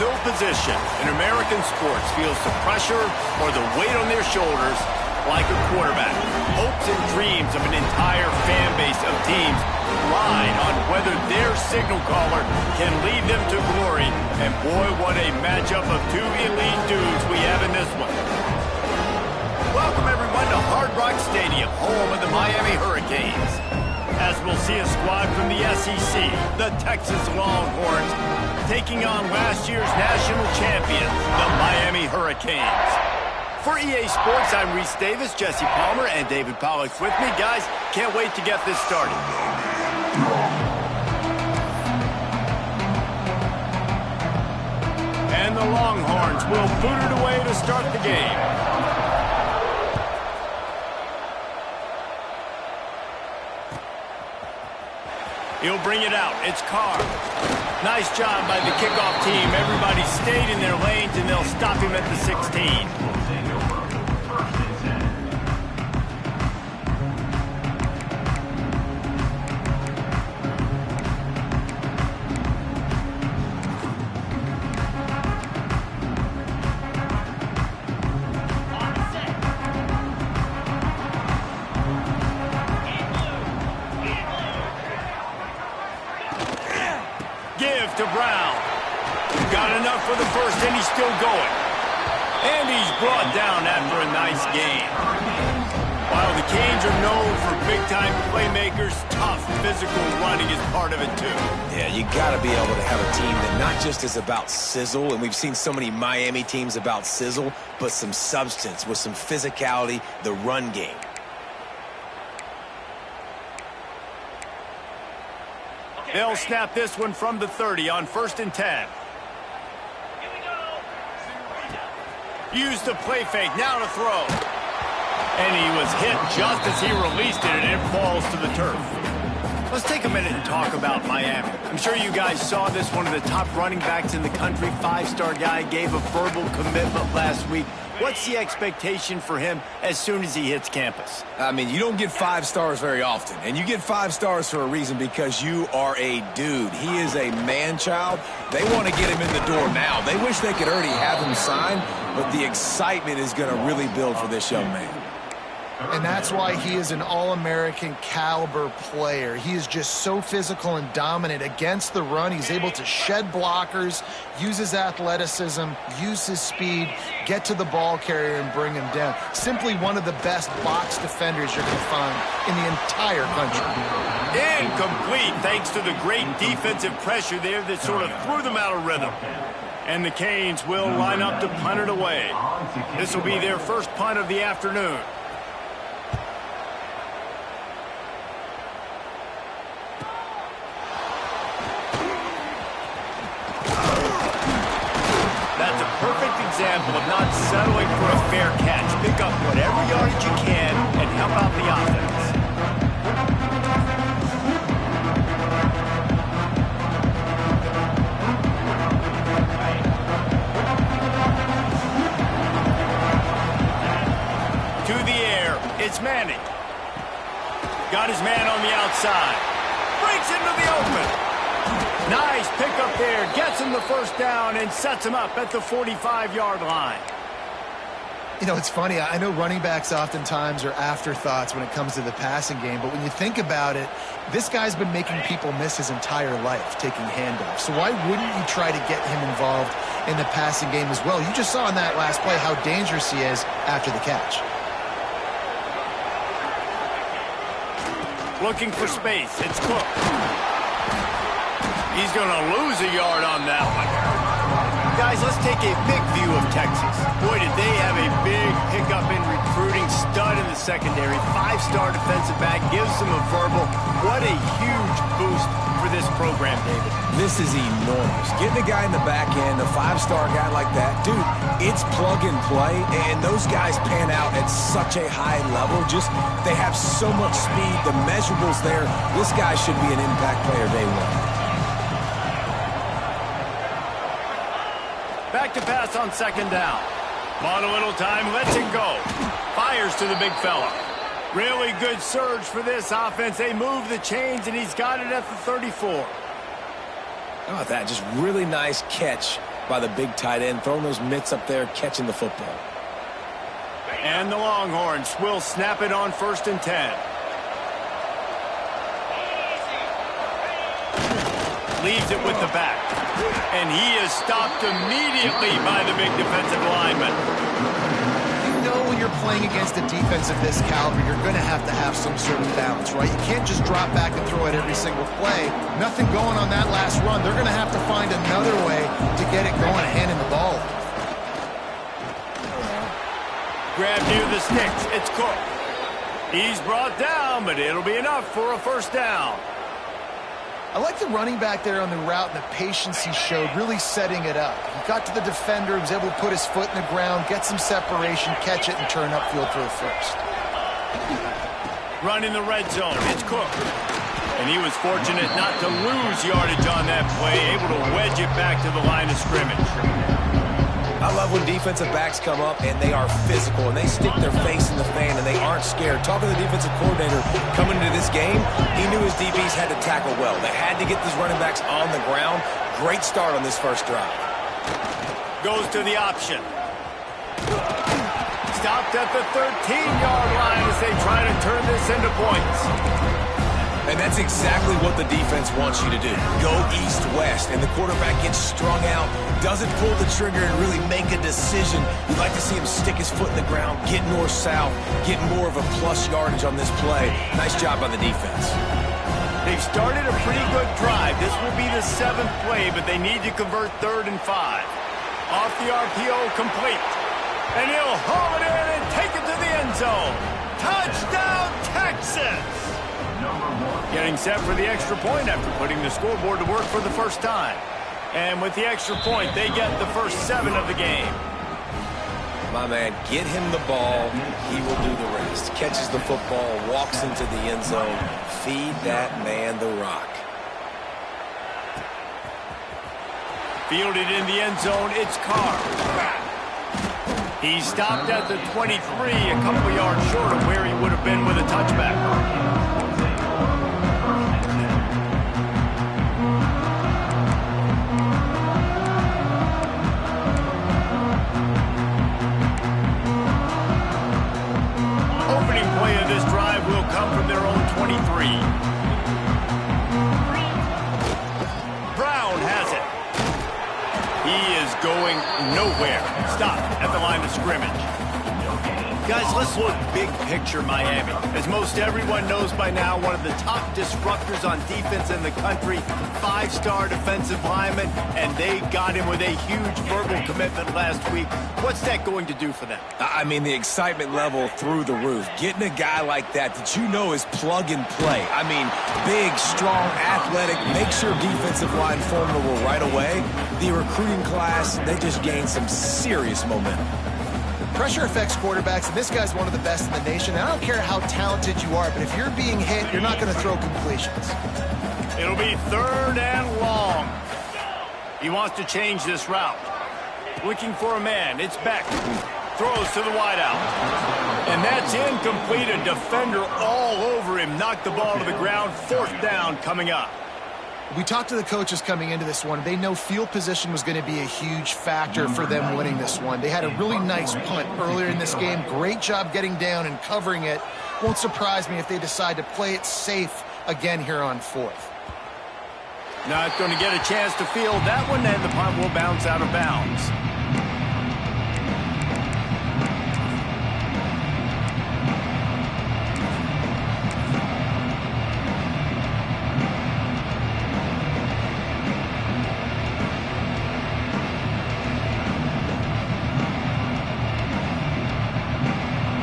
no position in American sports feels the pressure or the weight on their shoulders like a quarterback. Hopes and dreams of an entire fan base of teams ride on whether their signal caller can lead them to glory. And boy, what a matchup of two elite dudes we have in this one. Welcome everyone to Hard Rock Stadium, home of the Miami Hurricanes. As we'll see a squad from the SEC, the Texas Longhorns, taking on last year's national champion, the Miami Hurricanes. For EA Sports, I'm Reese Davis, Jesse Palmer, and David Pollock's with me. Guys, can't wait to get this started. And the Longhorns will boot it away to start the game. He'll bring it out. It's Carr. Nice job by the kickoff team. Everybody stayed in their lanes, and they'll stop him at the 16. To Brown. Got enough for the first, and he's still going. And he's brought down after a nice gain. While the Canes are known for big-time playmakers, tough physical running is part of it, too. Yeah, you got to be able to have a team that not just is about sizzle, and we've seen so many Miami teams about sizzle, but some substance with some physicality, the run game. They'll snap this one from the 30 on 1st and 10. Use the play fake, now to throw. And he was hit just as he released it, and it falls to the turf. Let's take a minute and talk about Miami. I'm sure you guys saw this. One of the top running backs in the country, 5-star guy, gave a verbal commitment last week. What's the expectation for him as soon as he hits campus? I mean, you don't get 5 stars very often, and you get 5 stars for a reason, because you are a dude. He is a man-child. They want to get him in the door now. They wish they could already have him signed, but the excitement is going to really build for this young man. And that's why he is an All-American caliber player. He is just so physical and dominant against the run. He's able to shed blockers, use his athleticism, use his speed, get to the ball carrier and bring him down. Simply one of the best box defenders you're going to find in the entire country. Incomplete, thanks to the great defensive pressure there that sort of threw them out of rhythm. And the Canes will line up to punt it away. This will be their first punt of the afternoon. Example of not settling for a fair catch. Pick up whatever yardage you can and help out the offense. To the air, it's Manning. Got his man on the outside. Breaks into the open. Nice pickup there, gets him the first down and sets him up at the 45-yard line. You know, it's funny. I know running backs oftentimes are afterthoughts when it comes to the passing game, but when you think about it, this guy's been making people miss his entire life taking handoffs. So why wouldn't you try to get him involved in the passing game as well? You just saw in that last play how dangerous he is after the catch. Looking for space. It's Cook. He's going to lose a yard on that one. Guys, let's take a big view of Texas. Boy, did they have a big pickup in recruiting. Stud in the secondary. 5-star defensive back. Gives them a verbal. What a huge boost for this program, David. This is enormous. Getting a guy in the back end, a 5-star guy like that, dude, it's plug and play, and those guys pan out at such a high level. Just, they have so much speed. The measurables there. This guy should be an impact player day one. Back to pass on 2nd down. Bought a little time, lets it go. Fires to the big fella. Really good surge for this offense. They move the chains, and he's got it at the 34. How about that? Just really nice catch by the big tight end, throwing those mitts up there, catching the football. And the Longhorns will snap it on 1st and 10. Leaves it with the back. And he is stopped immediately by the big defensive lineman. You know when you're playing against a defense of this caliber, you're going to have some sort of balance, right? You can't just drop back and throw it every single play. Nothing going on that last run. They're going to have to find another way to get it going, handing the ball. Grab near the sticks. It's Cook. He's brought down, but it'll be enough for a 1st down. I like the running back there on the route and the patience he showed, really setting it up. He got to the defender, was able to put his foot in the ground, get some separation, catch it, and turn upfield for the 1st. Run in the red zone. It's Cook. And he was fortunate not to lose yardage on that play, able to wedge it back to the line of scrimmage. I love when defensive backs come up and they are physical and they stick their face in the fan and they aren't scared. Talking to the defensive coordinator coming into this game, he knew his DBs had to tackle well. They had to get these running backs on the ground. Great start on this 1st drive. Goes to the option. Stopped at the 13-yard line as they try to turn this into points. And that's exactly what the defense wants you to do. Go east-west, and the quarterback gets strung out, doesn't pull the trigger and really make a decision. You'd like to see him stick his foot in the ground, get north-south, get more of a plus yardage on this play. Nice job by the defense. They've started a pretty good drive. This will be the 7th play, but they need to convert 3rd and 5. Off the RPO, complete. And he'll haul it in and take it to the end zone. Touchdown, Texas! Getting set for the extra point after putting the scoreboard to work for the 1st time. And with the extra point, they get the first 7 of the game. My man, get him the ball. He will do the rest. Catches the football, walks into the end zone. Feed that man the rock. Fielded in the end zone, it's Carr. He stopped at the 23, a couple yards short of where he would have been with a touchback. From their own 23. Brown has it. He is going nowhere. Stop at the line of scrimmage. Guys, let's look big picture Miami. As most everyone knows by now, one of the top disruptors on defense in the country, 5-star defensive lineman, and they got him with a huge verbal commitment last week. What's that going to do for them? I mean, the excitement level through the roof. Getting a guy like that you know is plug and play. I mean, big, strong, athletic, makes your defensive line formidable right away. The recruiting class, they just gained some serious momentum. Pressure affects quarterbacks, and this guy's one of the best in the nation. I don't care how talented you are, but if you're being hit, you're not going to throw completions. It'll be 3rd and long. He wants to change this route. Looking for a man. It's Beck. Throws to the wideout. And that's incomplete. A defender all over him. Knocked the ball to the ground. 4th down coming up. We talked to the coaches coming into this one. They know field position was going to be a huge factor for them winning this one. They had a really nice punt earlier in this game. Great job getting down and covering it. Won't surprise me if they decide to play it safe again here on 4th. Not going to get a chance to field that one, and the punt will bounce out of bounds.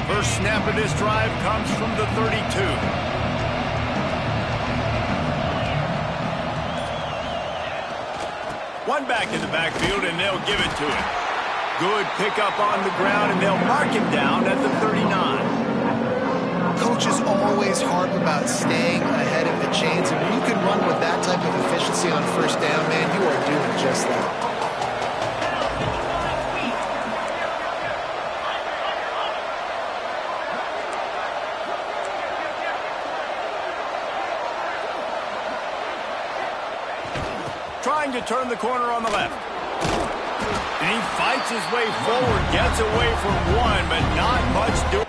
First snap of this drive comes from the 32. One back in the backfield, and they'll give it to him. Good pickup on the ground, and they'll mark him down at the 39. Coaches always harp about staying ahead of the chains, and when you can run with that type of efficiency on 1st down, man, you are doing just that. Trying to turn the corner on the left. And he fights his way forward, gets away from one, but not much doing.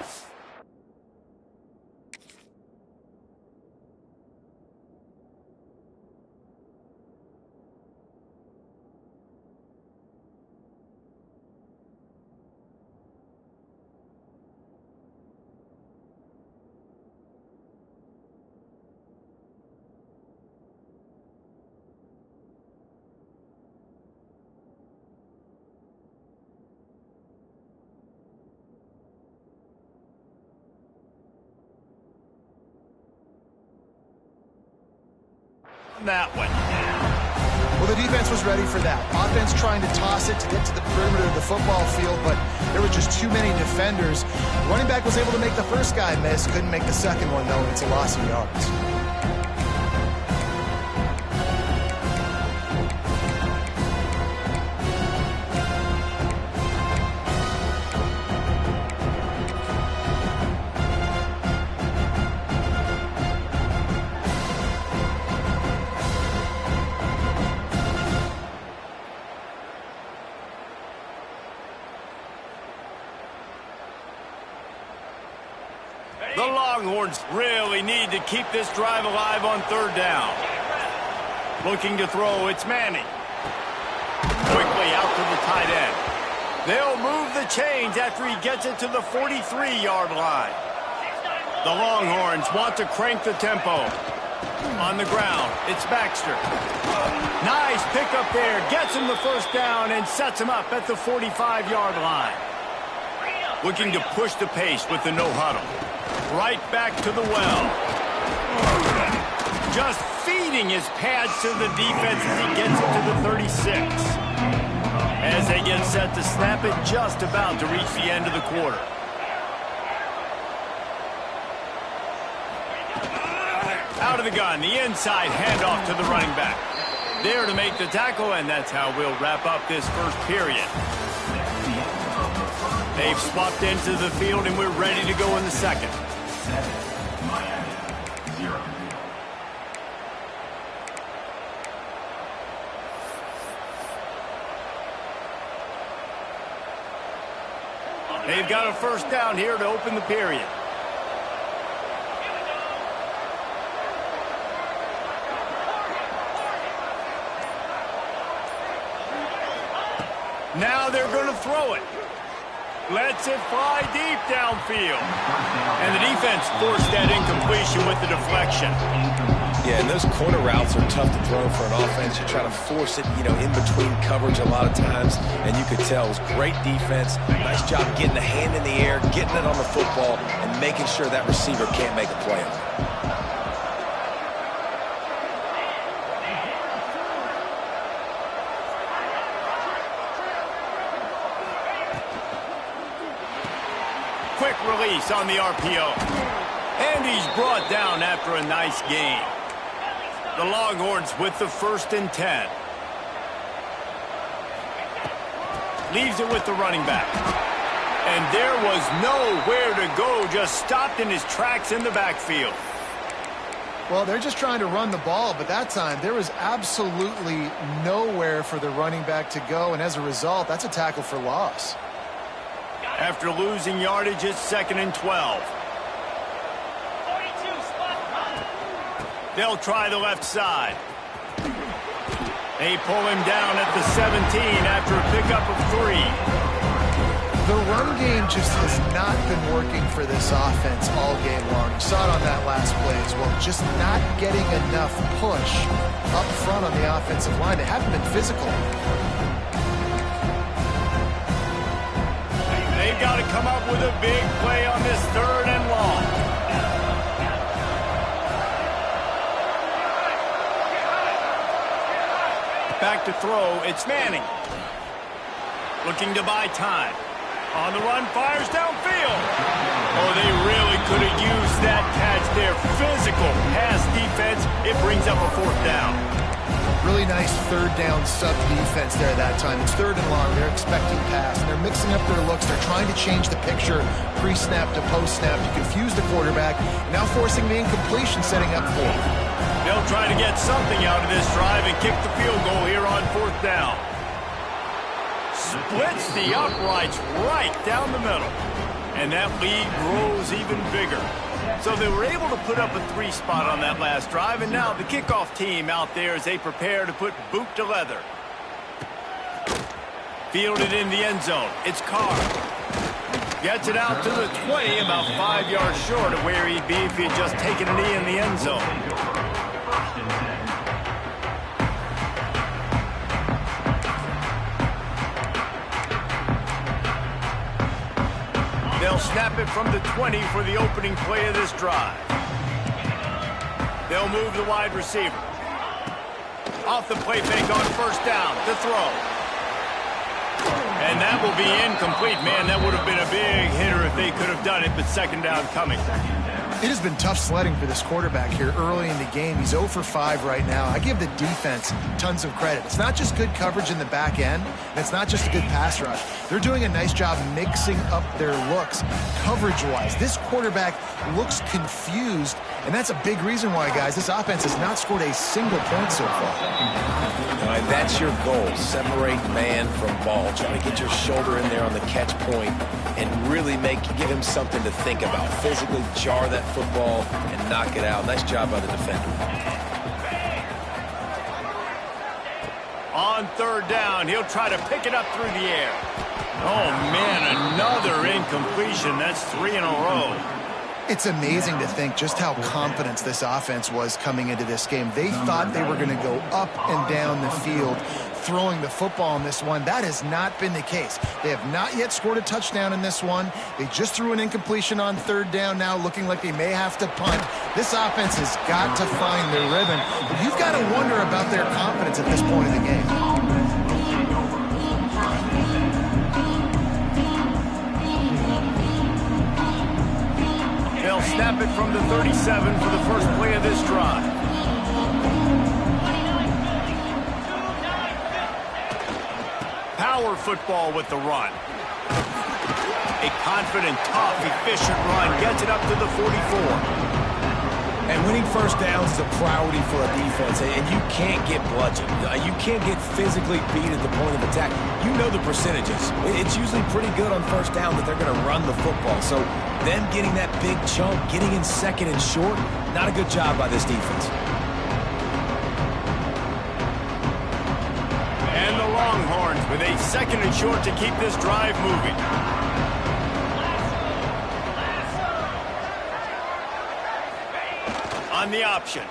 That one. Well, the defense was ready for that. Offense trying to toss it to get to the perimeter of the football field, but there were just too many defenders. Running back was able to make the first guy miss, couldn't make the second one, though. It's a loss of yards. The Longhorns really need to keep this drive alive on third down. Looking to throw, it's Manning. Quickly out to the tight end. They'll move the chains after he gets it to the 43-yard line. The Longhorns want to crank the tempo. On the ground, it's Baxter. Nice pickup there. Gets him the first down and sets him up at the 45-yard line. Looking to push the pace with the no-huddle. Right back to the well. Just feeding his pads to the defense as he gets it to the 36. As they get set to snap it, just about to reach the end of the quarter. Out of the gun, the inside handoff to the running back. There to make the tackle, and that's how we'll wrap up this first period. They've swapped into the field, and we're ready to go in the second. 7, Miami, 0. They've got a first down here to open the period. Now they're going to throw it. Lets it fly deep downfield. And the defense forced that incompletion with the deflection. Yeah, and those corner routes are tough to throw for an offense. You try to force it, in between coverage a lot of times, and you could tell it was great defense. Nice job getting the hand in the air, getting it on the football, and making sure that receiver can't make a play on it. Quick release on the RPO. And he's brought down after a nice gain. The Longhorns with the 1st and 10. Leaves it with the running back. And there was nowhere to go, just stopped in his tracks in the backfield. Well, they're just trying to run the ball, but that time there was absolutely nowhere for the running back to go, and as a result, that's a tackle for loss. After losing yardage, it's 2nd and 12. They'll try the left side. They pull him down at the 17 after a pickup of 3. The run game just has not been working for this offense all game long. You saw it on that last play as well. Just not getting enough push up front on the offensive line. They haven't been physical. They've got to come up with a big play on this 3rd and long. Back to throw, it's Manning. Looking to buy time. On the run, fires downfield. Oh, they really could have used that catch there. Physical pass defense. It brings up a 4th down. Really nice 3rd down sub defense there that time. It's 3rd and long. They're expecting pass, and they're mixing up their looks. They're trying to change the picture pre-snap to post-snap to confuse the quarterback, now forcing the incompletion, setting up 4th. They'll try to get something out of this drive and kick the field goal here on 4th down. splits the uprights right down the middle. And that lead grows even bigger. So they were able to put up a 3 spot on that last drive, and now the kickoff team out there as they prepare to put boot to leather. Fielded in the end zone. It's Carr. Gets it out to the 20, about 5 yards short of where he'd be if he had just taken a knee in the end zone. They'll snap it from the 20 for the opening play of this drive. They'll move the wide receiver. Off the play fake on first down to throw. And that will be incomplete. Man, that would have been a big hitter if they could have done it, but second down coming. It has been tough sledding for this quarterback here early in the game. He's 0 for 5 right now. I give the defense tons of credit. It's not just good coverage in the back end, and it's not just a good pass rush. They're doing a nice job mixing up their looks coverage-wise. This quarterback looks confused, and that's a big reason why, guys, this offense has not scored a single point so far. All right, that's your goal. Separate man from ball. Try to get your shoulder in there on the catch point and really give him something to think about. Physically jar that football and knock it out. Nice job by the defender. On third down, he'll try to pick it up through the air. Oh, man, another incompletion. That's 3 in a row. It's amazing to think just how confident this offense was coming into this game. They thought they were going to go up and down the field throwing the football in this one. That has not been the case. They have not yet scored a touchdown in this one. They just threw an incompletion on third down now, looking like they may have to punt. This offense has got to find their rhythm. But you've got to wonder about their confidence at this point in the game. They'll snap it from the 37 for the first play of this drive. Power football with the run. A confident, tough, efficient run gets it up to the 44. And winning first downs is a priority for a defense, and you can't get bludgeoned. You can't get physically beat at the point of attack. You know the percentages. It's usually pretty good on first down that they're going to run the football. So them getting that big chunk, getting in second and short, not a good job by this defense. And the Longhorns with a second and short to keep this drive moving. On the option.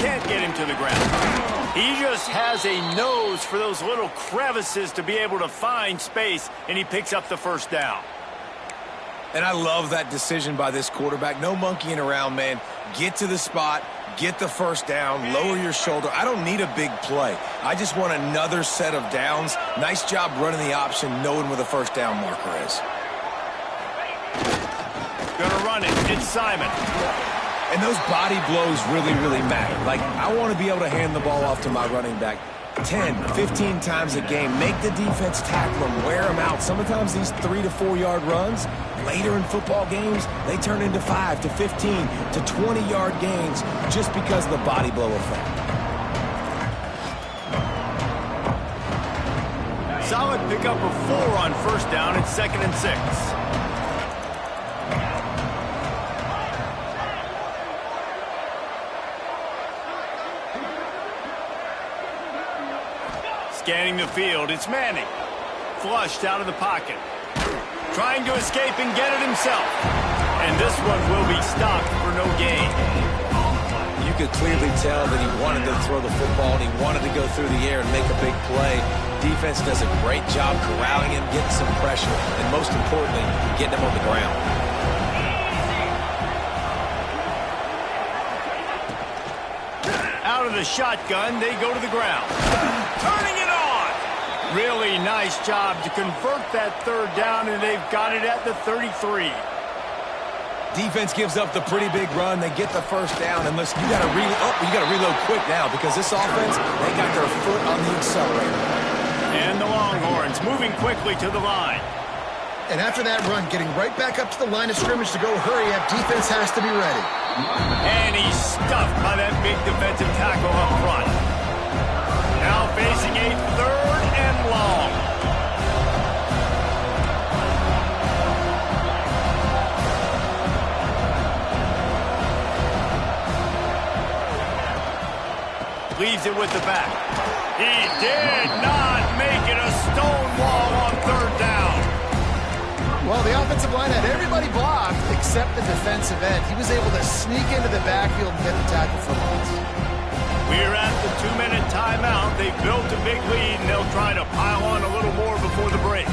Can't get him to the ground. He just has a nose for those little crevices to be able to find space, and he picks up the first down. And I love that decision by this quarterback. No monkeying around, man. Get to the spot, get the first down, lower your shoulder. I don't need a big play. I just want another set of downs. Nice job running the option, knowing where the first down marker is. Gonna run it. It's Simon. And those body blows really, really matter. Like, I want to be able to hand the ball off to my running back 10, 15 times a game. Make the defense tackle them, wear them out. Sometimes these 3 to 4 yard runs, later in football games, they turn into 5 to 15 to 20 yard gains just because of the body blow effect. Solid pickup of 4 on first down. It's 2nd and 6. Scanning the field, it's Manning. Flushed out of the pocket. Trying to escape and get it himself. And this one will be stopped for no gain. You could clearly tell that he wanted to throw the football and he wanted to go through the air and make a big play. Defense does a great job corralling him, getting some pressure, and most importantly, getting him on the ground. Out of the shotgun, they go to the ground. Turning it on! Really nice job to convert that third down, and they've got it at the 33. Defense gives up the pretty big run. They get the first down, and listen, you got to reload quick now because this offense, they got their foot on the accelerator. And the Longhorns moving quickly to the line. And after that run, getting right back up to the line of scrimmage to go hurry up, defense has to be ready. And he's stuffed by that big defensive tackle up front. Now facing a 3rd and long. Leaves it with the back. He did not make it a stone wall on third down. Well, the offensive line had everybody blocked except the defensive end. He was able to sneak into the backfield and get the tackle for loss. We're at the 2-minute timeout. They built a big lead, and they'll try to pile on a little more before the break.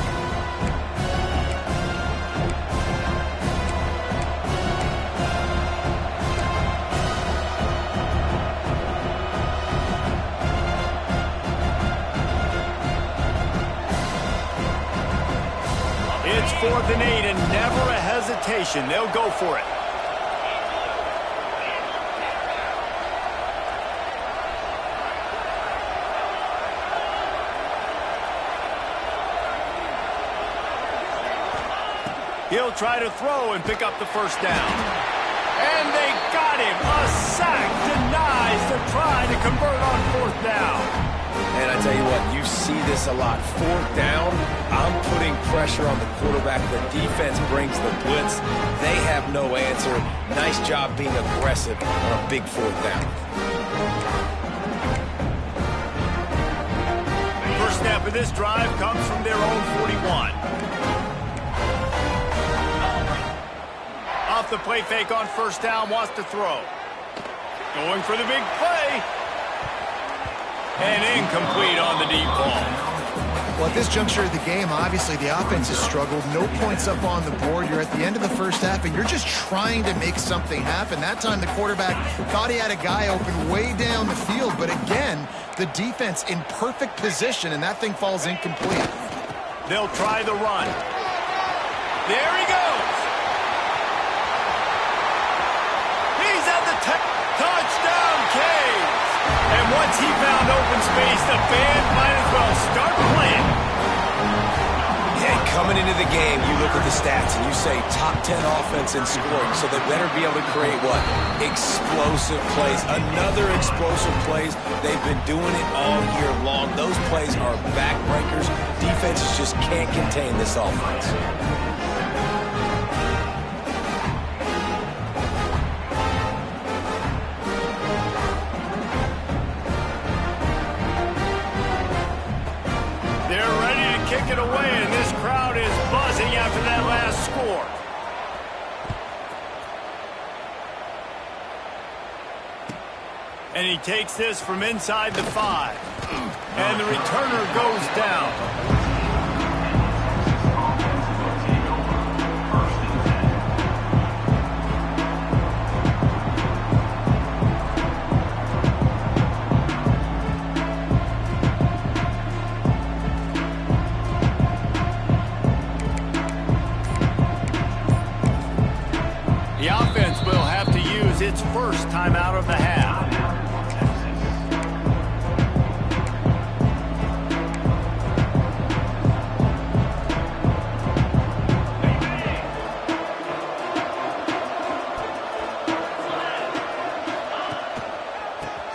It's 4th and 8, and never a hesitation. They'll go for it. He'll try to throw and pick up the first down. And they got him. A sack denies the try to convert on 4th down. And I tell you what, you see this a lot. 4th down, I'm putting pressure on the quarterback. The defense brings the blitz. They have no answer. Nice job being aggressive on a big 4th down. First snap of this drive comes from their own 41. Off the play fake on first down, wants to throw. Going for the big play. And incomplete on the deep ball. Well, at this juncture of the game, obviously the offense has struggled. No points up on the board. You're at the end of the first half, and you're just trying to make something happen. That time the quarterback thought he had a guy open way down the field, but again, the defense in perfect position, and that thing falls incomplete. They'll try the run. There he goes. He's at the touchdown, Caves. And once he found open space, the band might as well start playing. Yeah, coming into the game, you look at the stats and you say top 10 offense in scoring, so they better be able to create what? Explosive plays. Another explosive plays. They've been doing it all year long. Those plays are backbreakers. Defenses just can't contain this offense. Kick it away, and this crowd is buzzing after that last score. And he takes this from inside the 5. And the returner goes down. The offense will have to use its first timeout of the half.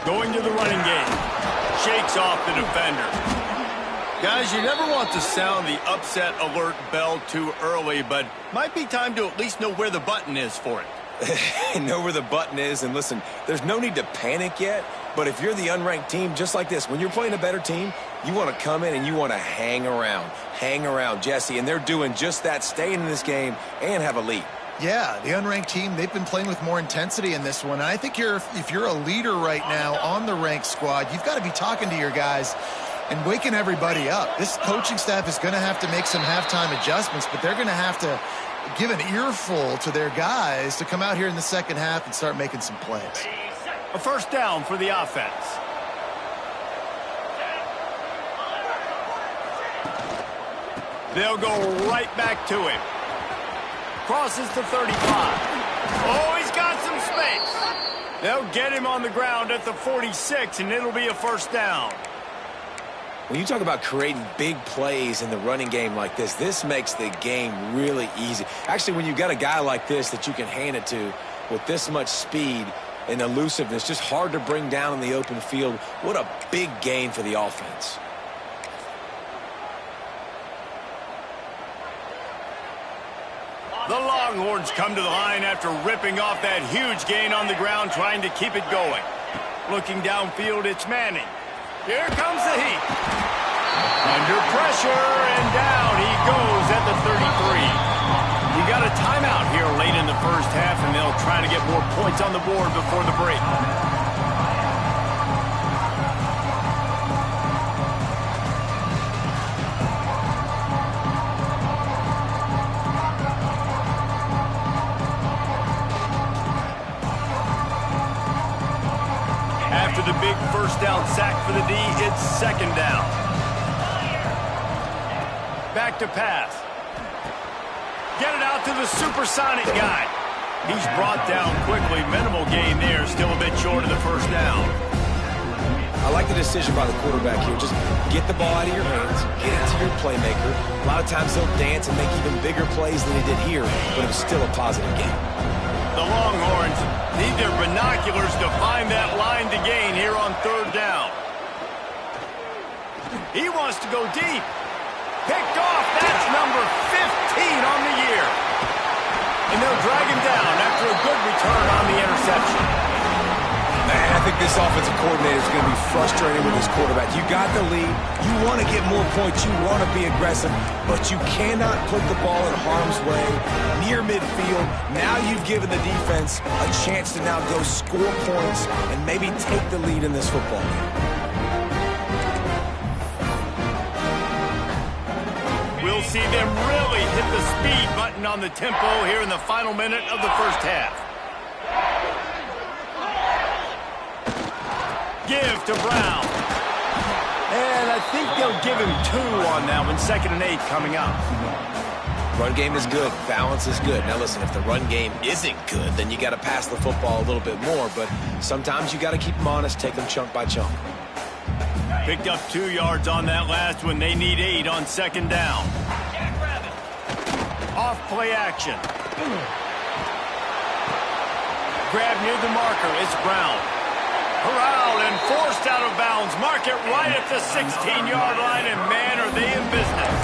Going to the running game. Shakes off the defender. Guys, you never want to sound the upset alert bell too early, but might be time to at least know where the button is for it. Know where the button is, and listen, there's no need to panic yet, but if you're the unranked team, just like this, when you're playing a better team, you want to come in and you want to hang around, Jesse, and they're doing just that, staying in this game and have a lead. Yeah, the unranked team, they've been playing with more intensity in this one, and I think if you're a leader right now on the ranked squad, you've got to be talking to your guys and waking everybody up. This coaching staff is going to have to make some halftime adjustments, but they're going to have to give an earful to their guys to come out here in the second half and start making some plays. A first down for the offense. They'll go right back to him. Crosses to 35. Oh, he's got some space. They'll get him on the ground at the 46, and it'll be a first down. When you talk about creating big plays in the running game like this makes the game really easy. Actually, when you've got a guy like this that you can hand it to with this much speed and elusiveness, just hard to bring down in the open field, what a big gain for the offense. The Longhorns come to the line after ripping off that huge gain on the ground, trying to keep it going. Looking downfield, it's Manning. Here comes the heat. Under pressure, and down he goes at the 33. We got a timeout here late in the first half, and they'll try to get more points on the board before the break. After the big first down sack for the D, it's second down. Back to pass. Get it out to the supersonic guy. He's brought down quickly. Minimal gain there. Still a bit short of the first down. I like the decision by the quarterback here. Just get the ball out of your hands, get it to your playmaker. A lot of times he'll dance and make even bigger plays than he did here, but it was still a positive game. The Longhorns need their binoculars to find that line to gain here on third down. He wants to go deep. Picked off. That's number 15 on the year. And they'll drag him down after a good return on the interception. Man, I think this offensive coordinator is going to be frustrated with his quarterback. You got the lead. You want to get more points. You want to be aggressive. But you cannot put the ball in harm's way near midfield. Now you've given the defense a chance to now go score points and maybe take the lead in this football game. We'll see them really hit the speed button on the tempo here in the final minute of the first half. Give to Brown. And I think they'll give him 2 on that one. 2nd and 8 coming up. Run game is good. Balance is good. Now listen, if the run game isn't good, then you got to pass the football a little bit more. But sometimes you got to keep them honest, take them chunk by chunk. Picked up 2 yards on that last one. They need 8 on 2nd down. Off play action. Grab near the marker. It's Brown. Corralled and forced out of bounds. Mark it right at the 16-yard line, and man, are they in business.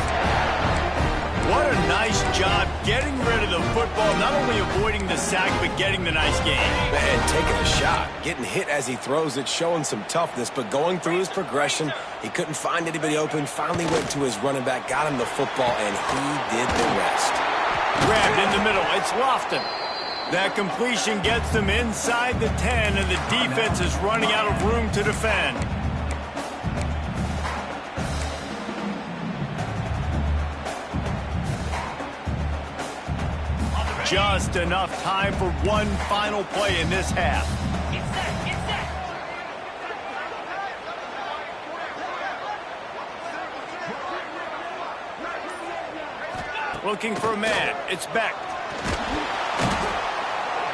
What a nice job getting rid of the football, not only avoiding the sack, but getting the nice gain. Man, taking a shot, getting hit as he throws it, showing some toughness, but going through his progression, he couldn't find anybody open, finally went to his running back, got him the football, and he did the rest. Grabbed in the middle, it's Lofton. That completion gets them inside the 10, and the defense is running out of room to defend. Just enough time for one final play in this half. Looking for a man. It's Beck.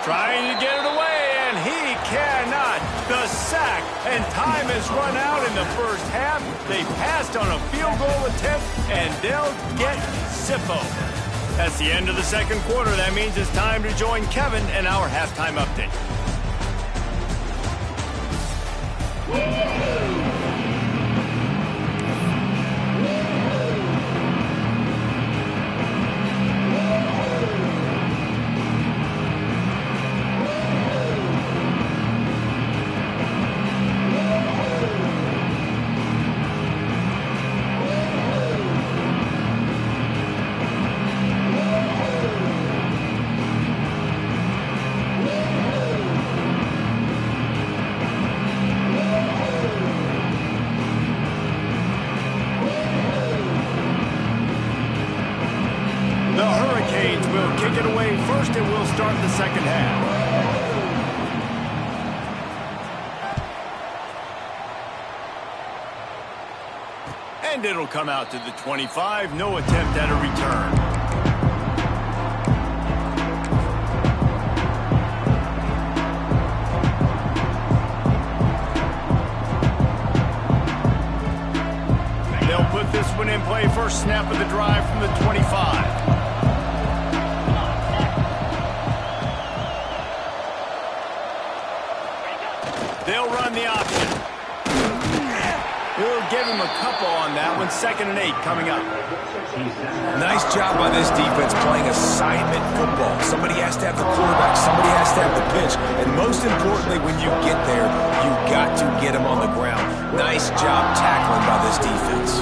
Trying to get it away, and he cannot. The sack, and time has run out in the first half. They passed on a field goal attempt, and they'll get Sippo. That's the end of the second quarter. That means it's time to join Kevin and our halftime update. Kick it away first, and we'll start the second half. And it'll come out to the 25. No attempt at a return. They'll put this one in play. First snap of the drive from the 25. They'll run the option. He'll give him a couple on that one. 2nd and 8 coming up. Nice job by this defense playing assignment football. Somebody has to have the quarterback. Somebody has to have the pitch. And most importantly, when you get there, you got to get him on the ground. Nice job tackling by this defense.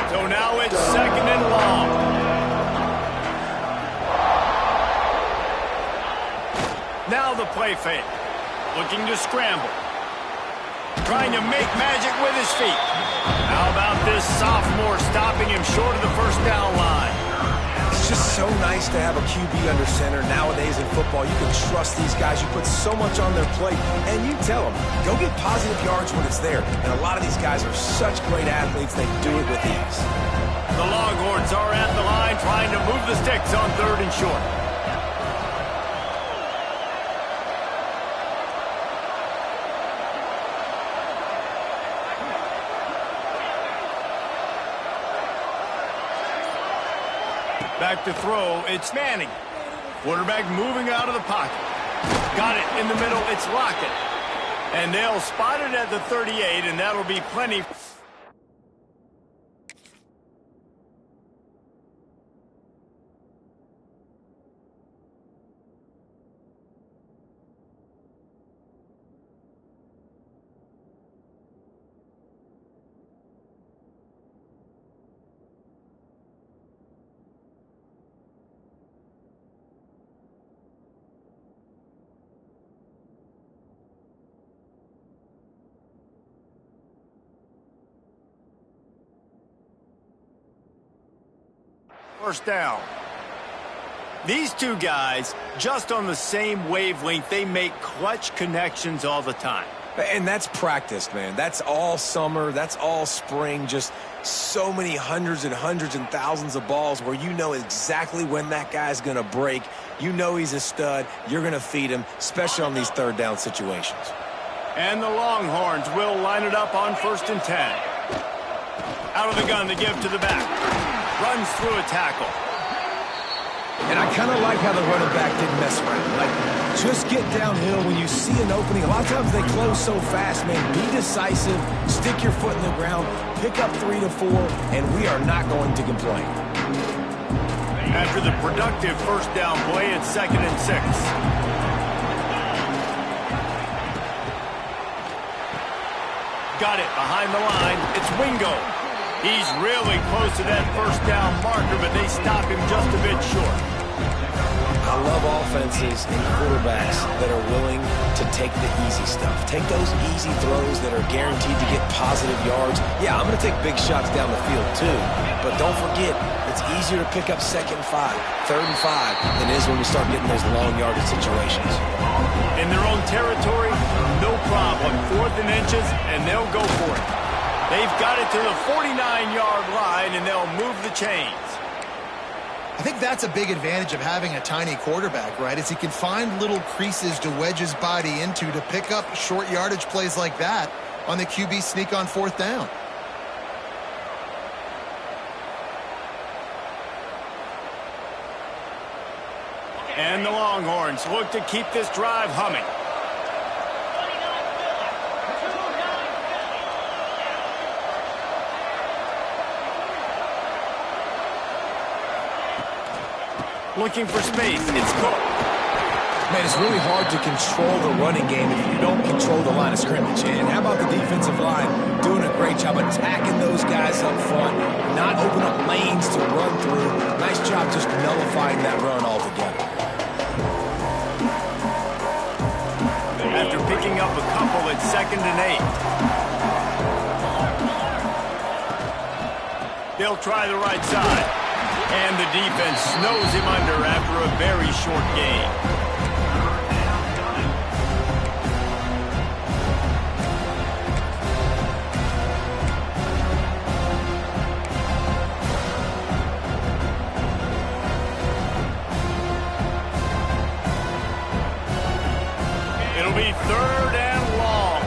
So now it's 2nd and long. Now the play fake. Looking to scramble. Trying to make magic with his feet. How about this sophomore stopping him short of the 1st down line? It's just so nice to have a QB under center. Nowadays in football, you can trust these guys. You put so much on their plate, and you tell them, go get positive yards when it's there. And a lot of these guys are such great athletes, they do it with ease. The Longhorns are at the line trying to move the sticks on 3rd and short. Back to throw, it's Manning. Quarterback moving out of the pocket. Got it in the middle, it's Lockett. And they'll spot it at the 38, and that'll be plenty. First down. These two guys, just on the same wavelength, they make clutch connections all the time. And that's practice, man. That's all summer. That's all spring. Just so many hundreds and thousands of balls where you know exactly when that guy's going to break. You know he's a stud. You're going to feed him, especially on these 3rd down situations. And the Longhorns will line it up on 1st and 10. Out of the gun, they give to the back. Runs through a tackle. And I kind of like how the running back didn't mess around. Like, just get downhill when you see an opening. A lot of times they close so fast, man. Be decisive, stick your foot in the ground, pick up 3 to 4, and we are not going to complain. After the productive 1st down play, it's 2nd and 6. Got it behind the line. It's Wingo. He's really close to that 1st down marker, but they stop him just a bit short. I love offenses and quarterbacks that are willing to take the easy stuff. Take those easy throws that are guaranteed to get positive yards. Yeah, I'm going to take big shots down the field too, but don't forget, it's easier to pick up 2nd and 5, 3rd and 5 than it is when we start getting those long yardage situations. In their own territory, no problem. 4th and inches, and they'll go for it. They've got it to the 49-yard line, and they'll move the chains. I think that's a big advantage of having a tiny quarterback, right? Is he can find little creases to wedge his body into to pick up short yardage plays like that on the QB sneak on 4th down. And the Longhorns look to keep this drive humming. Looking for space. It's Cook. Man, it's really hard to control the running game if you don't control the line of scrimmage. And how about the defensive line doing a great job attacking those guys up front, not open up lanes to run through. Nice job just nullifying that run altogether. After picking up a couple, it's 2nd and 8. They'll try the right side. And the defense snows him under after a very short gain. It'll be 3rd and long.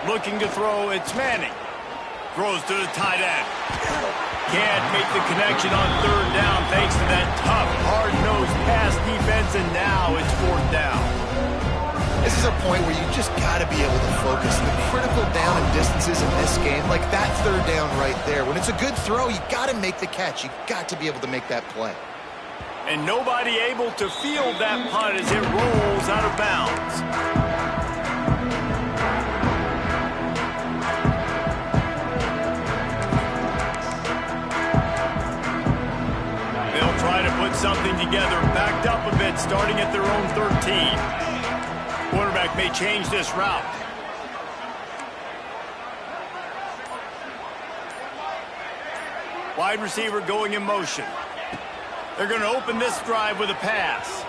Looking to throw, it's Manning. Throws to the tight end. Can't make the connection on third down thanks to that tough, hard-nosed pass defense, and now it's fourth down. This is a point where you just got to be able to focus. The critical down and distances in this game, like that third down right there. When it's a good throw, you got to make the catch. You got to be able to make that play. And nobody able to field that punt as it rolls out of bounds. They'll try to put something together, backed up a bit, starting at their own 13. Quarterback may change this route. Wide receiver going in motion. They're going to open this drive with a pass.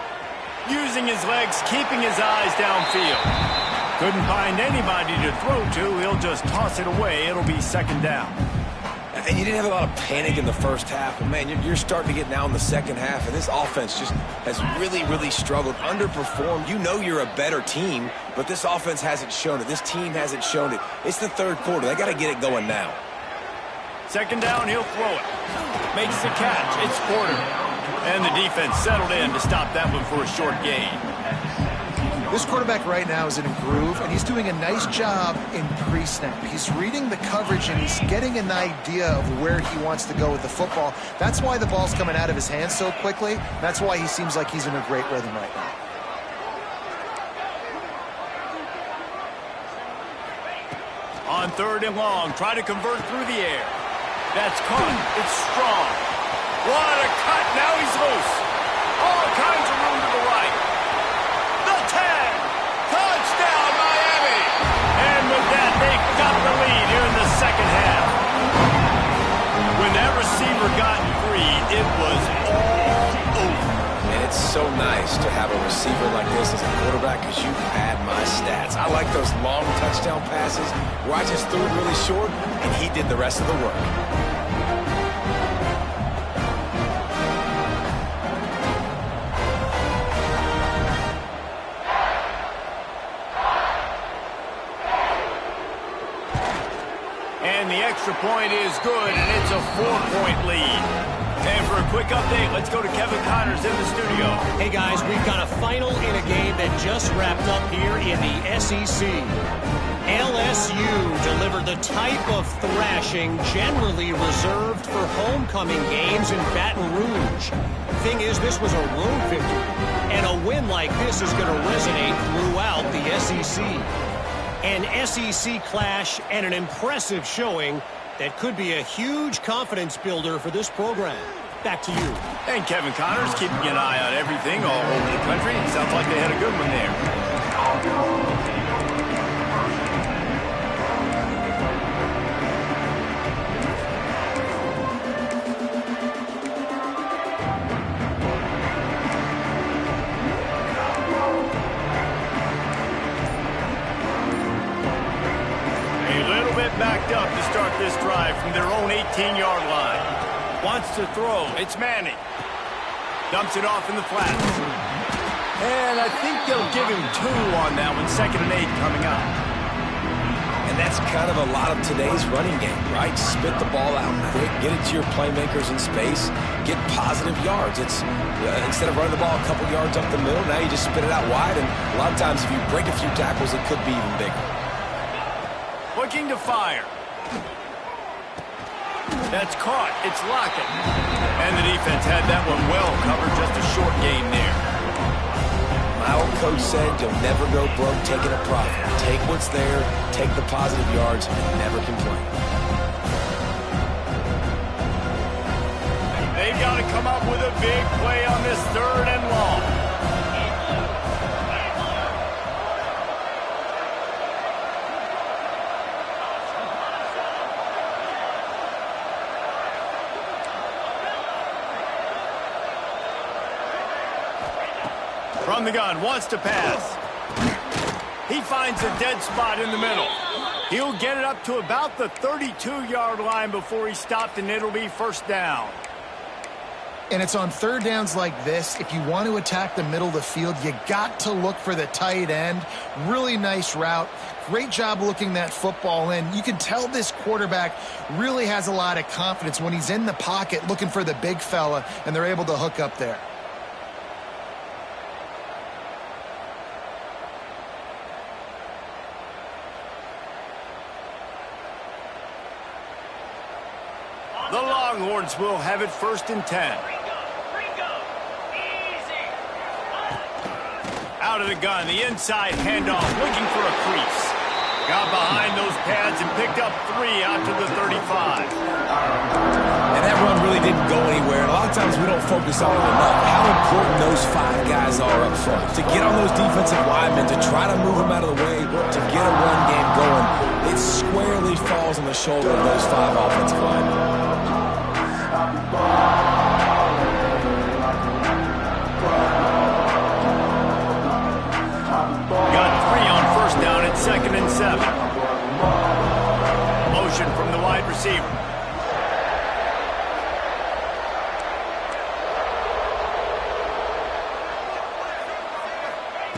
Using his legs, keeping his eyes downfield. Couldn't find anybody to throw to. He'll just toss it away. It'll be second down. And you didn't have a lot of panic in the first half, but, man, you're starting to get now in the second half, and this offense just has really, really struggled, underperformed. You know you're a better team, but this offense hasn't shown it. This team hasn't shown it. It's the third quarter. They got to get it going now. Second down, he'll throw it. Makes the catch. It's Porter. And the defense settled in to stop that one for a short gain. This quarterback right now is in a groove, and he's doing a nice job in pre-snap. He's reading the coverage, and he's getting an idea of where he wants to go with the football. That's why the ball's coming out of his hands so quickly. That's why he seems like he's in a great rhythm right now. On third and long, try to convert through the air. That's caught. It's strong. What a cut. Now he's loose. All kinds of room to the right. The 10. Touchdown, Miami. And with that, they've got the lead here in the second half. When that receiver got free, it was all over. And it's so nice to have a receiver like this as a quarterback because you pad my stats. I like those long touchdown passes where I just threw it really short and he did the rest of the work. And the extra point is good, and it's a 4-point lead. And for a quick update, let's go to Kevin Connors in the studio. Hey, guys, we've got a final in a game that just wrapped up here in the SEC. LSU delivered the type of thrashing generally reserved for homecoming games in Baton Rouge. Thing is, this was a road victory, and a win like this is going to resonate throughout the SEC. An SEC clash and an impressive showing that could be a huge confidence builder for this program. Back to you. And Kevin Connors keeping an eye on everything all over the country. Sounds like they had a good one there. Backed up to start this drive from their own 18-yard line. Wants to throw. It's Manning. Dumps it off in the flats. And I think they'll give him 2 on that one. 2nd and 8 coming up. And that's kind of a lot of today's running game, right? Spit the ball out quick, get it to your playmakers in space, get positive yards. It's instead of running the ball a couple yards up the middle, now you just spit it out wide. And a lot of times if you break a few tackles, it could be even bigger. Looking to fire. That's caught. It's Lockett. And the defense had that one well covered. Just a short gain there. My old coach said you'll never go broke taking a profit. Take what's there, take the positive yards, and never complain. They've got to come up with a big play on this 3rd and long. From the gun, wants to pass. He finds a dead spot in the middle. He'll get it up to about the 32-yard line before he stopped, and it'll be first down. And it's on third downs like this. If you want to attack the middle of the field, you got to look for the tight end. Really nice route. Great job looking that football in. You can tell this quarterback really has a lot of confidence when he's in the pocket looking for the big fella, and they're able to hook up there. The Longhorns will have it 1st and 10. Out of the gun, the inside handoff, looking for a crease. Got behind those pads and picked up 3 out to the 35. And that run really didn't go anywhere. And a lot of times we don't focus on it enough. How important those 5 guys are up front. To get on those defensive linemen, to try to move them out of the way, to get a run game going, it squarely falls on the shoulder of those 5 offensive linemen. Got 3 on 1st down at 2nd and 7. Motion from the wide receiver.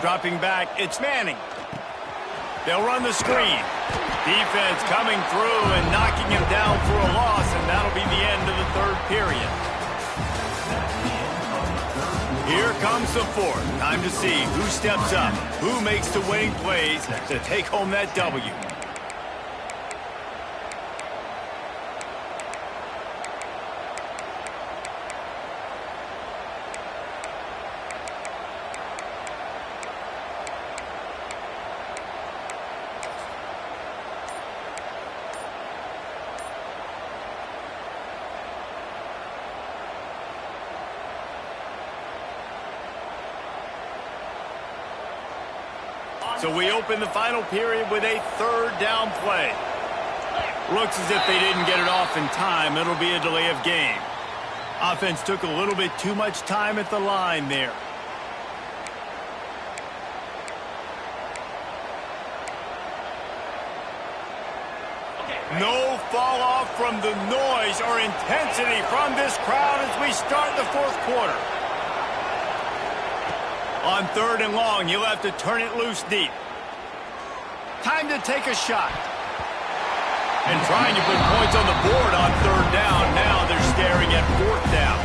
Dropping back, it's Manning. They'll run the screen. Defense coming through and knocking him down for a loss, and that'll be the end of the 3rd period. Here comes the 4th. Time to see who steps up, who makes the winning plays to take home that W. So we open the final period with a 3rd down play. Looks as if they didn't get it off in time. It'll be a delay of game. Offense took a little bit too much time at the line there. No fall off from the noise or intensity from this crowd as we start the 4th quarter. On 3rd and long, you'll have to turn it loose deep. Time to take a shot. And trying to put points on the board on 3rd down. Now they're staring at 4th down.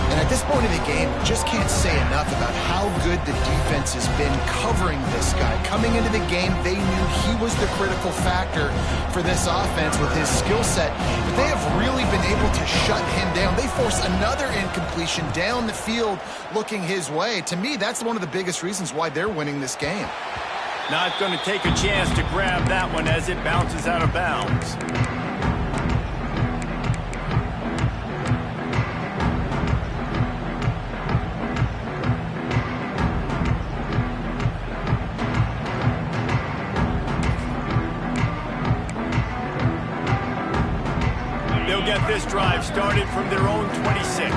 And at this point in the game, just can't say enough about how good the defense has been covering this guy. Coming into the game, they knew he was the critical factor for this offense with his skill set. But they have really been able to shut him down. They force another incompletion down the field looking his way. To me, that's one of the biggest reasons why they're winning this game. Not going to take a chance to grab that one as it bounces out of bounds. They'll get this drive started from their own 26.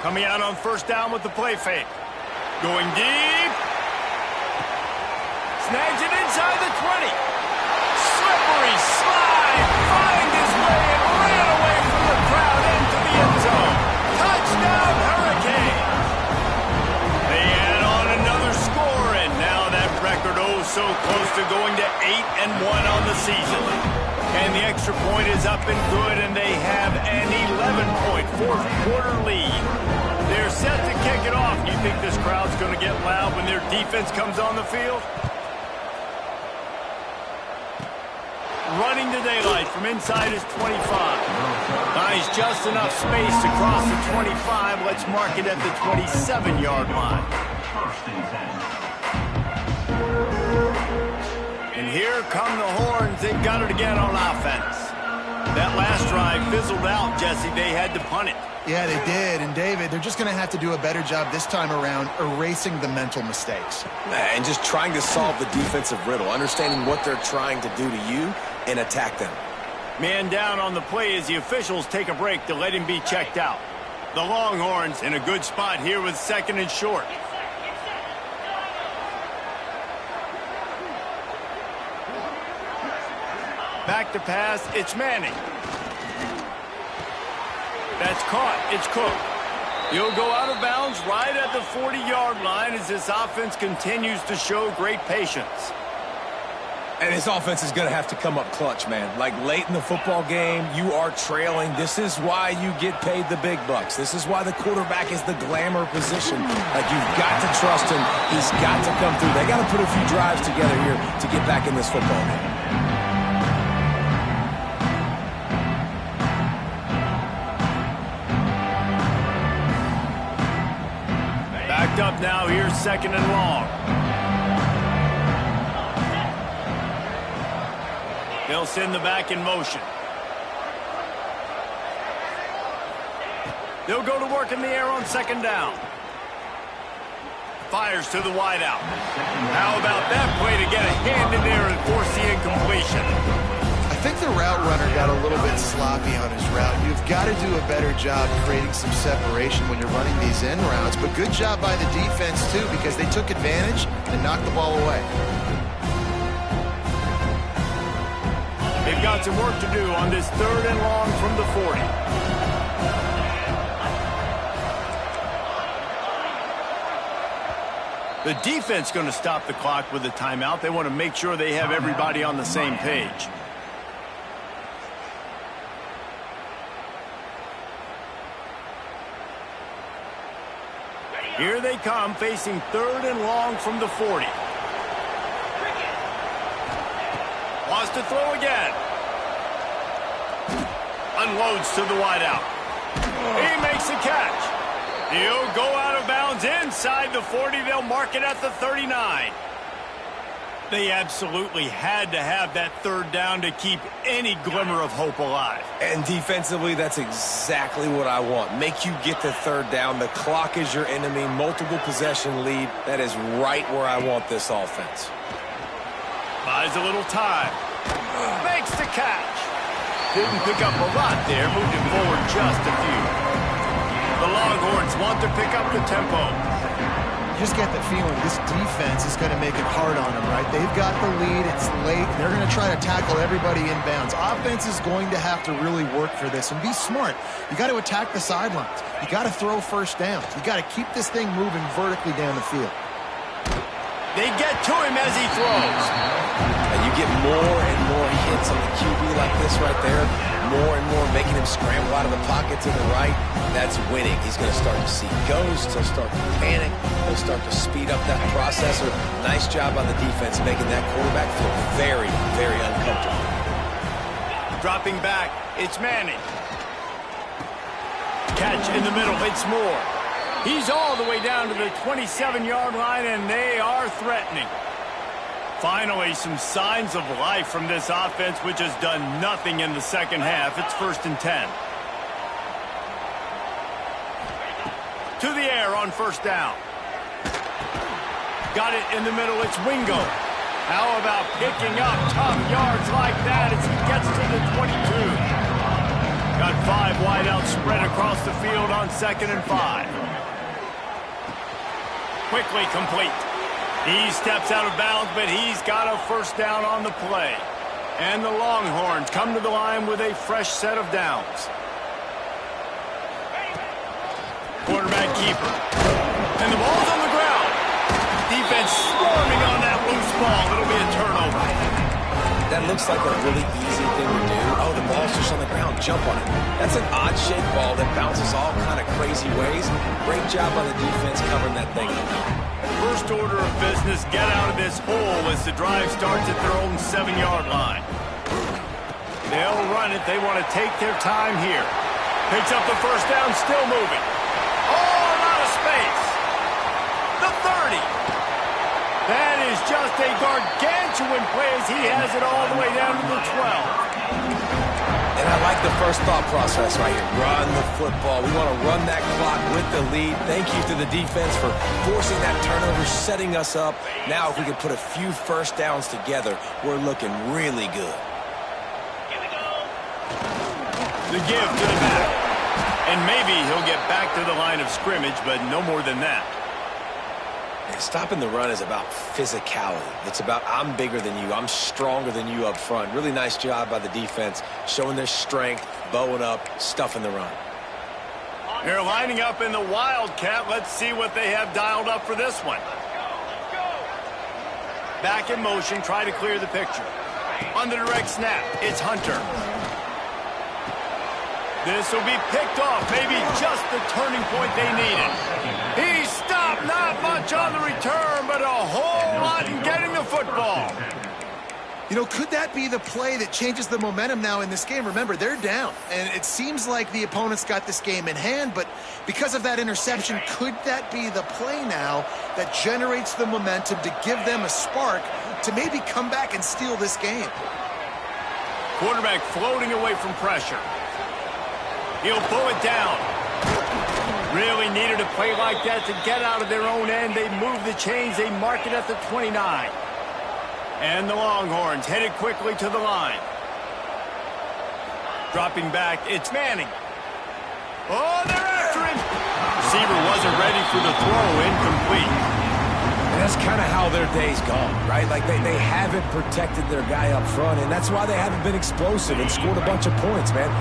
Coming out on 1st down with the play fake. Going deep. Snags it inside the 20. Slippery slide. Find his way and ran away from the crowd into the end zone. Touchdown, Hurricane. They add on another score, and now that record so close to going to 8-1 on the season. And the extra point is up and good, and they have an 11-point 4th quarter lead. They're set to kick it off. Do you think this crowd's going to get loud when their defense comes on the field? Running to daylight from inside his 25. Finds just enough space to cross the 25. Let's mark it at the 27-yard line. 1st and 10. And here come the Horns. They've got it again on offense. That last drive fizzled out, Jesse. They had to punt it. Yeah, they did. And, David, they're just going to have to do a better job this time around erasing the mental mistakes. And just trying to solve the defensive riddle, understanding what they're trying to do to you and attack them. Man down on the play as the officials take a break to let him be checked out. The Longhorns in a good spot here with 2nd and short. Back to pass, it's Manning. That's caught, it's Cook. He'll go out of bounds right at the 40-yard line as this offense continues to show great patience. And this offense is going to have to come up clutch, man. Like late in the football game, you are trailing. This is why you get paid the big bucks. This is why the quarterback is the glamour position. Like, you've got to trust him. He's got to come through. They got to put a few drives together here to get back in this football game. Backed up now, here's 2nd and long. They'll send the back in motion. They'll go to work in the air on 2nd down. Fires to the wideout. How about that play to get a hand in there and force the incompletion? I think the route runner got a little bit sloppy on his route. You've got to do a better job creating some separation when you're running these end routes. But good job by the defense, too, because they took advantage and knocked the ball away. They've got some work to do on this 3rd and long from the 40. The defense going to stop the clock with a timeout. They want to make sure they have everybody on the same page. Here they come, facing 3rd and long from the 40. Wants to throw again. Unloads to the wideout. He makes a catch. He'll go out of bounds inside the 40. They'll mark it at the 39. They absolutely had to have that 3rd down to keep any glimmer of hope alive. And defensively, that's exactly what I want. Make you get the 3rd down. The clock is your enemy. Multiple possession lead. That is right where I want this offense. Buys a little time. Makes the catch. Didn't pick up a lot there. Moved it forward just a few. The Longhorns want to pick up the tempo. You just get the feeling this defense is going to make it hard on them, right? They've got the lead. It's late. They're going to try to tackle everybody inbounds. Offense is going to have to really work for this and be smart. You got to attack the sidelines. You got to throw 1st downs. You got to keep this thing moving vertically down the field. They get to him as he throws. And you get more and more hits on the QB like this right there. More and more making him scramble out of the pocket to the right. That's winning. He's going to start to see ghosts. He'll start to panic. He'll start to speed up that processor. Nice job on the defense making that quarterback feel very, very uncomfortable. Dropping back, it's Manning. Catch in the middle, it's Moore. He's all the way down to the 27-yard line, and they are threatening. Finally, some signs of life from this offense, which has done nothing in the 2nd half. It's 1st and 10. To the air on 1st down. Got it in the middle. It's Wingo. How about picking up tough yards like that as he gets to the 22? Got 5 wideouts spread across the field on 2nd and 5. Quickly complete. He steps out of bounds, but he's got a 1st down on the play. And the Longhorns come to the line with a fresh set of downs. Quarterback keeper. And the ball's on the ground. Defense swarming on that loose ball. It'll be a turnover. That looks like a really easy thing to do. Oh, the ball's just on the ground. Jump on it. That's an odd-shaped ball that bounces all kind of crazy ways. Great job on the defense covering that thing up. First order of business, get out of this hole as the drive starts at their own 7-yard line. They'll run it. They want to take their time here. Picks up the 1st down, still moving. All out of space. The 30. That is just a gargantuan play as he has it all the way down to the 12. And I like the first thought process right here. Run the football. We want to run that clock with the lead. Thank you to the defense for forcing that turnover, setting us up. Now if we can put a few 1st downs together, we're looking really good. The give to the back. And maybe he'll get back to the line of scrimmage, but no more than that. Stopping the run is about physicality. It's about I'm bigger than you. I'm stronger than you up front. Really nice job by the defense, showing their strength, bowing up, stuffing the run. They're lining up in the Wildcat. Let's see what they have dialed up for this one. Back in motion, try to clear the picture. On the direct snap, it's Hunter. This will be picked off, maybe just the turning point they needed. He stopped, not much on the return, but a whole lot in getting the football. You know, could that be the play that changes the momentum now in this game? Remember, they're down, and it seems like the opponent's got this game in hand, but because of that interception, could that be the play now that generates the momentum to give them a spark to maybe come back and steal this game? Quarterback floating away from pressure. He'll pull it down. Really needed a play like that to get out of their own end. They move the chains. They mark it at the 29. And the Longhorns headed quickly to the line. Dropping back, it's Manning. Oh, they're after him. Receiver wasn't ready for the throw, incomplete. And that's kind of how their day's gone, right? Like they haven't protected their guy up front, and that's why they haven't been explosive and scored a bunch of points, man.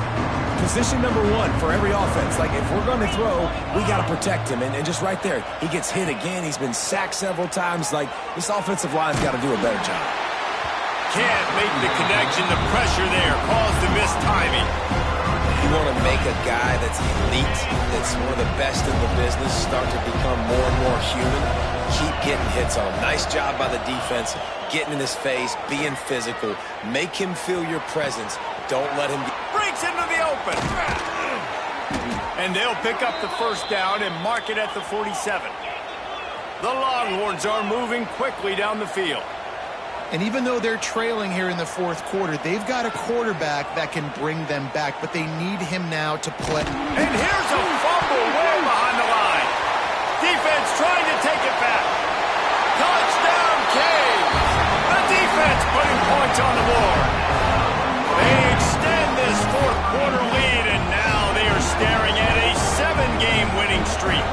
Position number one for every offense. Like, if we're going to throw, we got to protect him. And just right there, he gets hit again. He's been sacked several times. Like, this offensive line's got to do a better job. Can't make the connection. The pressure there caused the missed timing. You want to make a guy that's elite, that's one of the best in the business, start to become more and more human. Keep getting hits on him. Nice job by the defense, getting in his face, being physical. Make him feel your presence. Don't let him breaks into the open. And they'll pick up the first down and mark it at the 47. The Longhorns are moving quickly down the field. And even though they're trailing here in the fourth quarter, they've got a quarterback that can bring them back, but they need him now to play. And here's a fumble way behind the line. Defense trying to take it back. Touchdown, Canes. The defense putting points on the board. They extend this fourth quarter lead, and now they are staring at a 7-game winning streak.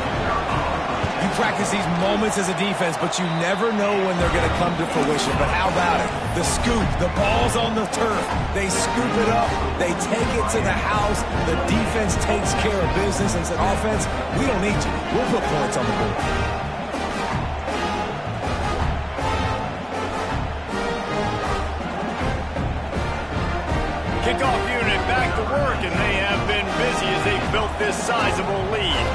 You practice these moments as a defense, but you never know when they're going to come to fruition. But how about it? The scoop, the ball's on the turf. They scoop it up. They take it to the house. The defense takes care of business and says, offense, we don't need you. We'll put points on the board. Kickoff unit back to work, and they have been busy as they built this sizable lead.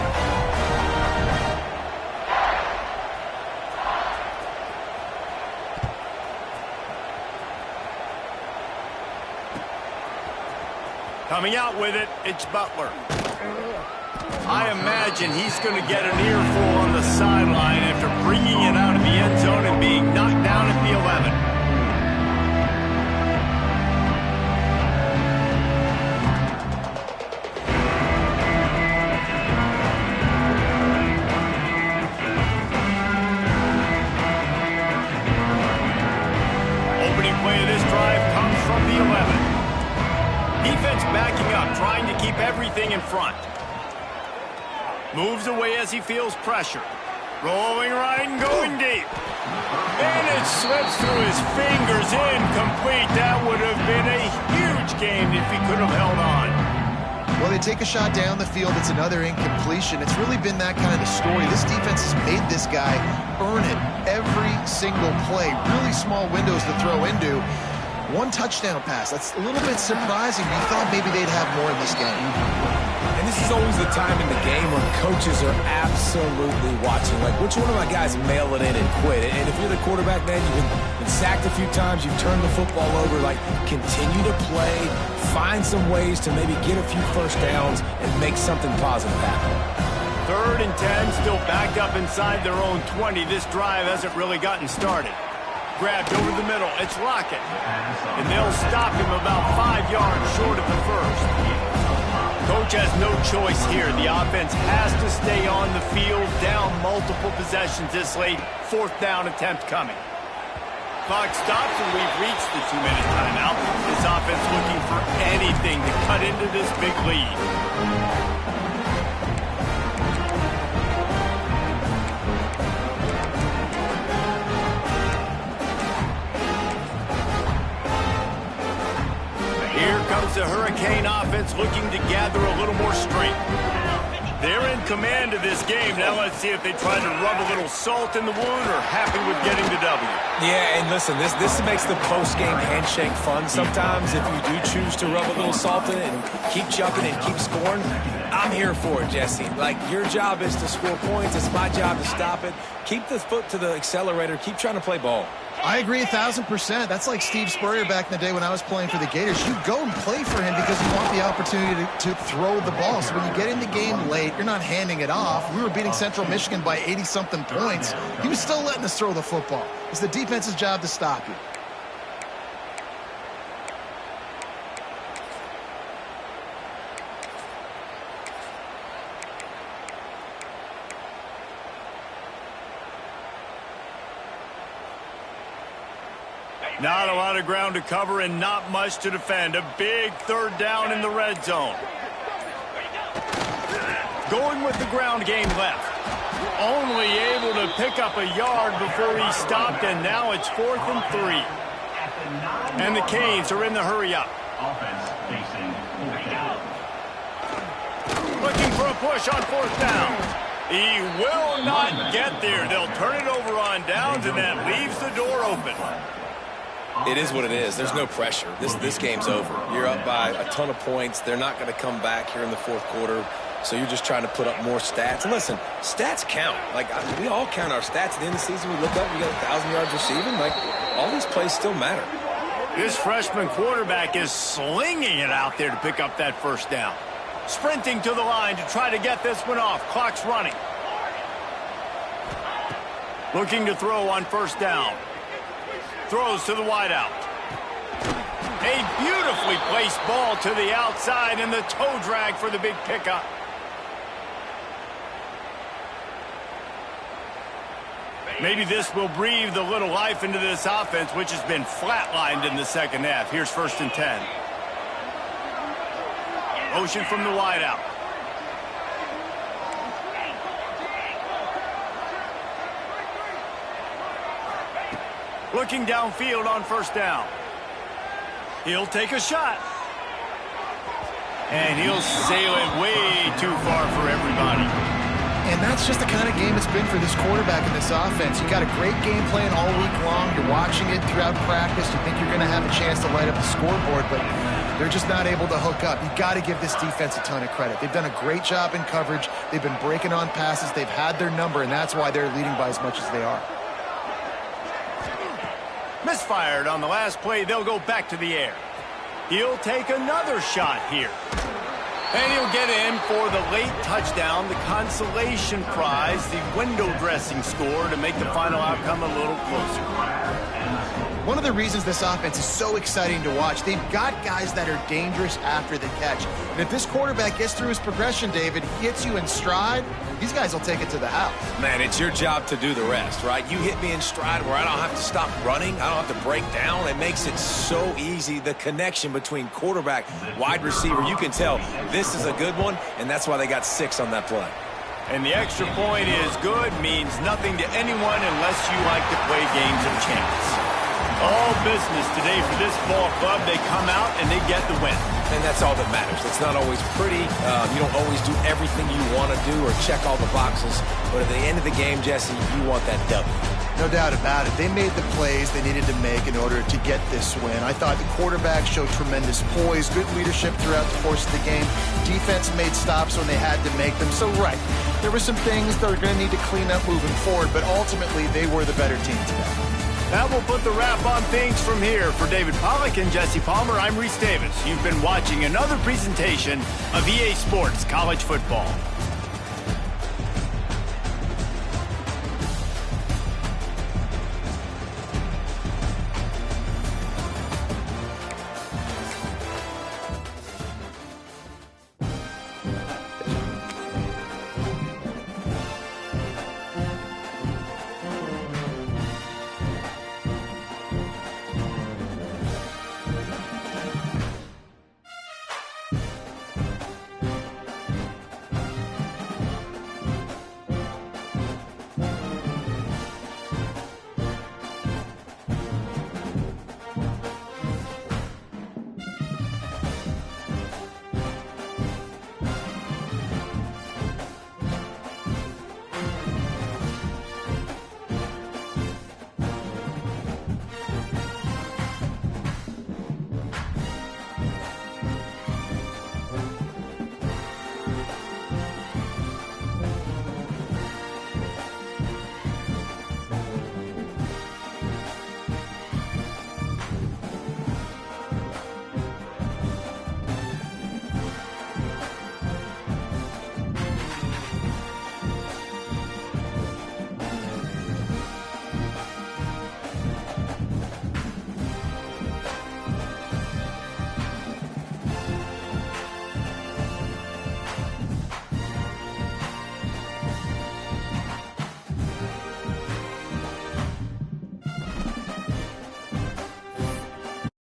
Coming out with it, it's Butler. I imagine he's going to get an earful on the sideline after bringing it out of the end zone and being knocked down at the 11. Defense backing up, trying to keep everything in front. Moves away as he feels pressure. Rolling right and going deep. And it slips through his fingers, incomplete. That would have been a huge game if he could have held on. Well, they take a shot down the field. It's another incompletion. It's really been that kind of story. This defense has made this guy earn it every single play. Really small windows to throw into. One touchdown pass. That's a little bit surprising. You thought maybe they'd have more in this game. And this is always the time in the game when coaches are absolutely watching. Like, which one of my guys mail it in and quit? And if you're the quarterback, man, you've been sacked a few times. You've turned the football over. Like, continue to play. Find some ways to maybe get a few first downs and make something positive happen. 3rd and 10, still backed up inside their own 20. This drive hasn't really gotten started. Grabbed over the middle. It's Lockett. And they'll stop him about 5 yards short of the first. Coach has no choice here. The offense has to stay on the field, down multiple possessions this late. 4th down attempt coming. Clock stops, and we've reached the 2-minute timeout. This offense looking for anything to cut into this big lead. comes the Hurricane offense looking to gather a little more strength. They're in command of this game. Now let's see if they try to rub a little salt in the wound or happy with getting the W. Yeah, and listen, this makes the post-game handshake fun sometimes. If you do choose to rub a little salt in it and keep chucking and keep scoring, I'm here for it, Jesse. Like, your job is to score points. It's my job to stop it. Keep the foot to the accelerator. Keep trying to play ball. I agree 1,000%. That's like Steve Spurrier back in the day when I was playing for the Gators. You go and play for him because you want the opportunity to throw the ball. So when you get in the game late, you're not handing it off. We were beating Central Michigan by 80-something points. He was still letting us throw the football. It's the defense's job to stop you. Not a lot of ground to cover and not much to defend. A big third down in the red zone. Going with the ground game left. Only able to pick up a yard before he stopped, and now it's 4th and 3. And the Canes are in the hurry-up. Looking for a push on 4th down. He will not get there. They'll turn it over on downs, and that leaves the door open. It is what it is. There's no pressure. This game's over. You're up by a ton of points. They're not going to come back here in the fourth quarter. So you're just trying to put up more stats. And listen, stats count. Like, we all count our stats at the end of the season. We look up, we got 1,000 yards receiving. Like, all these plays still matter. This freshman quarterback is slinging it out there to pick up that first down. Sprinting to the line to try to get this one off. Clock's running. Looking to throw on first down. Throws to the wideout. A beautifully placed ball to the outside, and the toe drag for the big pickup. Maybe this will breathe a little life into this offense, which has been flatlined in the second half. Here's 1st and 10. Motion from the wideout. Looking downfield on first down. He'll take a shot. And he'll sail it way too far for everybody. And that's just the kind of game it's been for this quarterback in this offense. You got a great game plan all week long. You're watching it throughout practice. You think you're going to have a chance to light up the scoreboard, but they're just not able to hook up. You got to give this defense a ton of credit. They've done a great job in coverage. They've been breaking on passes. They've had their number, and that's why they're leading by as much as they are. Misfired on the last play. They'll go back to the air. He'll take another shot here. And he'll get in for the late touchdown, the consolation prize, the window dressing score to make the final outcome a little closer. One of the reasons this offense is so exciting to watch, they've got guys that are dangerous after the catch. And if this quarterback gets through his progression, David, hits you in stride, these guys will take it to the house. Man, it's your job to do the rest, right? You hit me in stride where I don't have to stop running. I don't have to break down. It makes it so easy. The connection between quarterback, wide receiver, you can tell this is a good one, and that's why they got 6 on that play. And the extra point is good, means nothing to anyone unless you like to play games of chance. All business today for this ball club. They come out and they get the win. And that's all that matters. It's not always pretty. You don't always do everything you want to do or check all the boxes. But at the end of the game, Jesse, you want that W. No doubt about it. They made the plays they needed to make in order to get this win. I thought the quarterback showed tremendous poise, good leadership throughout the course of the game. Defense made stops when they had to make them. So, right, there were some things that are going to need to clean up moving forward, but ultimately they were the better team today. That will put the wrap on things from here. For David Pollack and Jesse Palmer, I'm Reese Davis. You've been watching another presentation of EA Sports College Football.